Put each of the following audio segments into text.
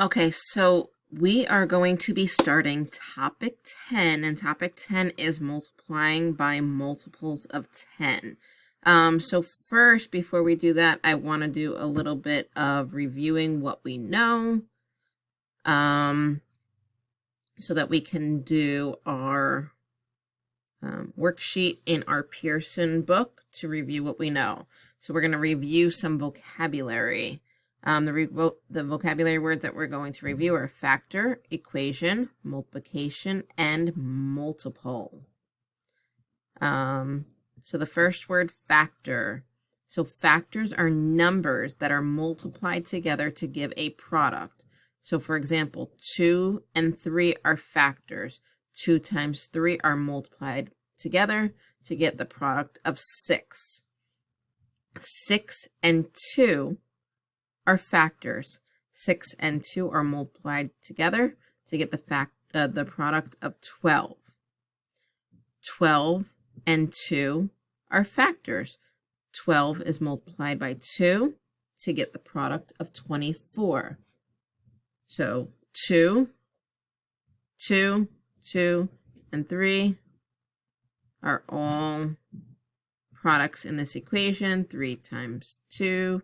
Okay, so we are going to be starting topic 10, and topic 10 is multiplying by multiples of 10. So first, before we do that, I want to do a little bit of reviewing what we know, so that we can do our worksheet in our Pearson book to review what we know. So we're going to review some vocabulary. The vocabulary words that we're going to review are factor, equation, multiplication, and multiple. So the first word, factor. So factors are numbers that are multiplied together to give a product. So for example, 2 and 3 are factors. 2 times 3 are multiplied together to get the product of 6. 6 and 2 are factors. 6 and 2 are multiplied together to get the product of 12. 12 and 2 are factors. 12 is multiplied by 2 to get the product of 24. So 2, 2, 2, and 3 are all products in this equation. 3 times 2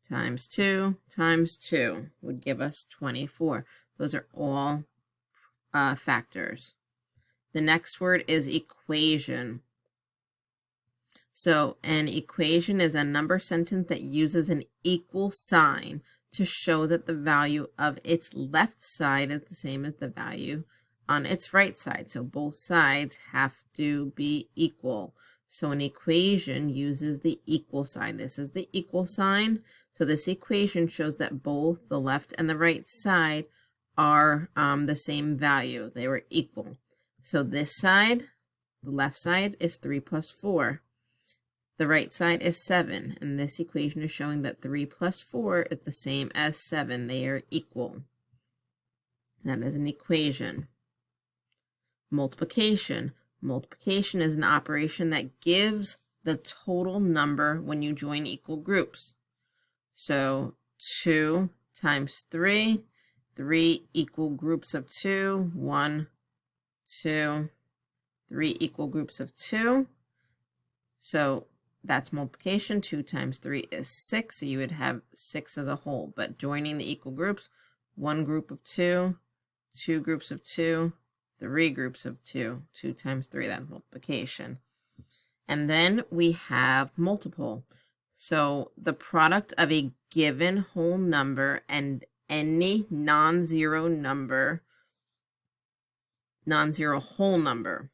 times 2 times 2 would give us 24. Those are all factors. The next word is equation. So an equation is a number sentence that uses an equal sign to show that the value of its left side is the same as the value on its right side. So both sides have to be equal. So an equation uses the equal sign. This is the equal sign. So this equation shows that both the left and the right side are the same value. They were equal. So this side, the left side, is 3 plus 4. The right side is 7, and this equation is showing that 3 plus 4 is the same as 7. They are equal. That is an equation. Multiplication. Multiplication is an operation that gives the total number when you join equal groups. So 2 times 3, 3 equal groups of 2, 1, 2, 3 equal groups of 2. So that's multiplication. 2 times 3 is 6, so you would have 6 as a whole. But joining the equal groups, 1 group of 2, 2 groups of 2, 3 groups of 2. 2 times 3, that's multiplication. And then we have multiple. So the product of a given whole number and any non-zero whole number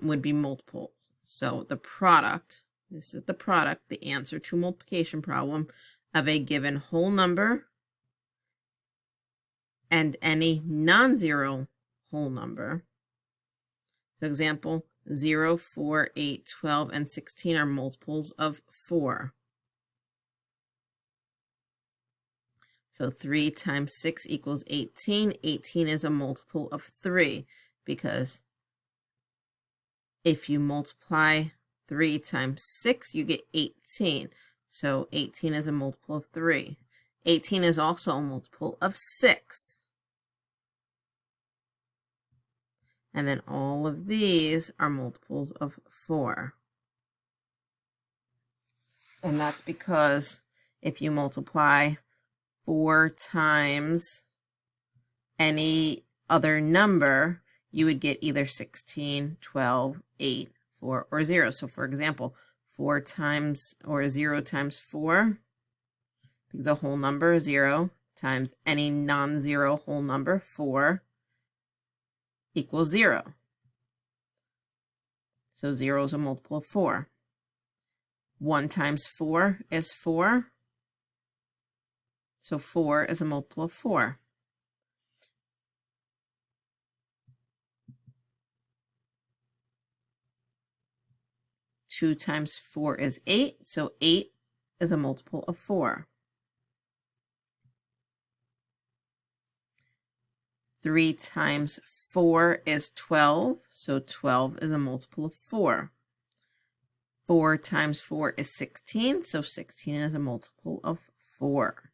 would be multiples. So the product, this is the product, the answer to multiplication problem of a given whole number and any non-zero whole number. For example, 0, 4, 8, 12, and 16 are multiples of 4. So 3 times 6 equals 18. 18 is a multiple of 3 because if you multiply 3 times 6, you get 18. So 18 is a multiple of 3. 18 is also a multiple of 6. And then all of these are multiples of 4. And that's because if you multiply 4 times any other number, you would get either 16, 12, 8, 4, or 0. So for example, 4 times or 0 times 4, because a whole number, 0, times any non-zero whole number, 4, equals 0. So 0 is a multiple of 4. 1 times 4 is 4. So 4 is a multiple of 4. 2 times 4 is 8. So 8 is a multiple of 4. 3 times 4 is 12, so 12 is a multiple of 4. 4 times 4 is 16, so 16 is a multiple of 4.